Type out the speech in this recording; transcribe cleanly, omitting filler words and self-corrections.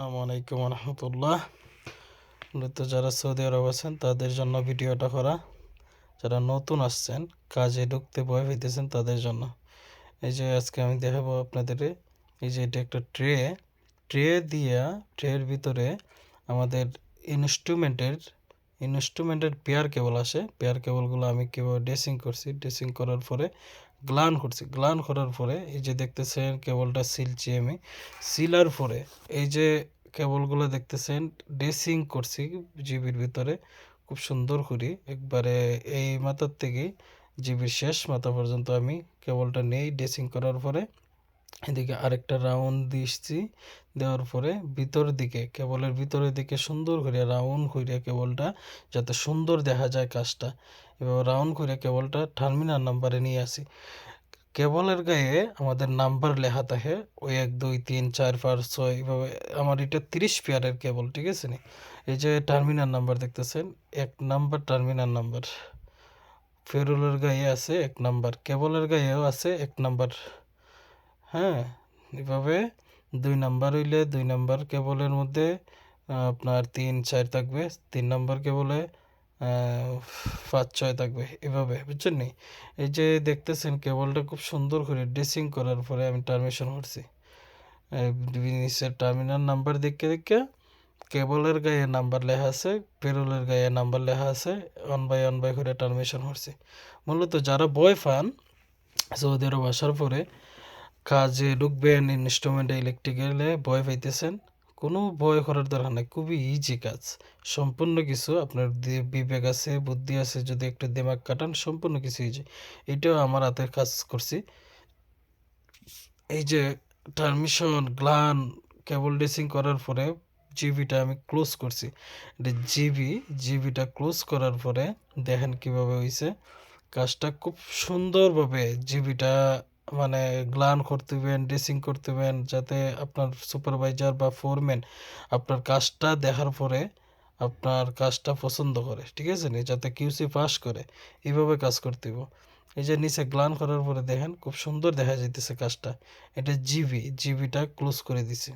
আসসালামু আলাইকুম রহমতুল্লাহ। মূলত যারা সৌদি আরব আছেন তাদের জন্য ভিডিওটা করা, যারা নতুন আসছেন কাজে ঢুকতে ভয় পেতেছেন তাদের জন্য। এই যে আজকে আমি দেখাবো আপনাদের, এই যে এটা একটা ট্রে দিয়া, ট্রের ভিতরে আমাদের ইনস্ট্রুমেন্টের পেয়ার কেবল আসে। পেয়ার কেবলগুলো আমি কীভাবে ড্রেসিং করছি, ড্রেসিং করার পরে গ্লান করার পরে এই যে দেখতেছেন কেবলটা সিলছি আমি। সিলার পরে এই যে কেবলগুলো দেখতেছেন ড্রেসিং করছি জিবির ভিতরে খুব সুন্দর করি একবারে, এই মাথার থেকে জিবির শেষ মাথা পর্যন্ত আমি কেবলটা নেই। ড্রেসিং করার পরে এদিকে আরেকটা রাউন্ড দিচ্ছি, দেওয়ার পরে কেবলের ভিতরের দিকে সুন্দর করে রাউন্ড করে কেবলটা যাতে সুন্দর দেখা যায় কাজটা, এবার রাউন্ড করে কেবলটা টার্মিনাল নাম্বারে নিয়ে আসি। কেবলের গায়ে আমাদের নাম্বার লেখা থাকে, ওই 1 2 3 4 5 6 এভাবে। আমার এটা 30 পেয়ারের কেবল, ঠিক আছে নি? এই যে টার্মিনাল নাম্বার দেখতেছেন, 1 নাম্বার টার্মিনাল নাম্বার। ফেরুলের গায়ে আছে 1 নাম্বার, কেবলের গায়েও আছে 1 নাম্বার। হ্যাঁ, এভাবে 2 নাম্বার হইলে 2 নাম্বার কেবলের মধ্যে আপনার 3 4 থাকবে, 3 নাম্বার কেবলে 5 6 থাকবে, এভাবে, বুঝছেন নি? এই যে দেখতেছেন কেবলটা খুব সুন্দর করে ড্রেসিং করার পরে আমি টার্মিনেশন করছি। নিচের টার্মিনাল নাম্বার দেখে কেবলের গায়ে নাম্বার লেখা আছে, পেরোলের গায়ে নাম্বার লেখা আছে, ওয়ান বাই করে টার্মিনেশন করছি। মূলত যারা ভয় পান সৌদি আরব আসার পরে কাজে ঢুকবেন ইনস্ট্রুমেন্ট ইলেকট্রিক্যালে ভয় পাইতেছেন, কোনো ভয় করার দরকার নেই, খুবই ইজি কাজ। সম্পূর্ণ কিছু আপনার বিবেক আছে, বুদ্ধি আছে, যদি একটু দিমাগ কাটান সম্পূর্ণ কিছু ইজি। এটাও আমার হাতের কাজ করছি। এই যে টার্মিশন কেবল ড্রেসিং করার পরে জিবিটা আমি ক্লোজ করছি। এটা জিবিটা ক্লোজ করার পরে দেখেন কিভাবে হয়েছে কাজটা। খুব সুন্দরভাবে জিবিটা মানে করতেবেন, ড্রেসিং করতেবেন, যাতে আপনার সুপারভাইজার বা ফোরম্যান আপনার কাজটা দেখার পরে আপনার কাজটা পছন্দ করে, ঠিক আছে নি? যাতে কিউসি পাস করে, এইভাবে কাজ করতে হবে। এই যে নিচে করার পরে দেখেন খুব সুন্দর দেখা যাইতেছে কাজটা। এটা জিবিটা ক্লোজ করে দিছি।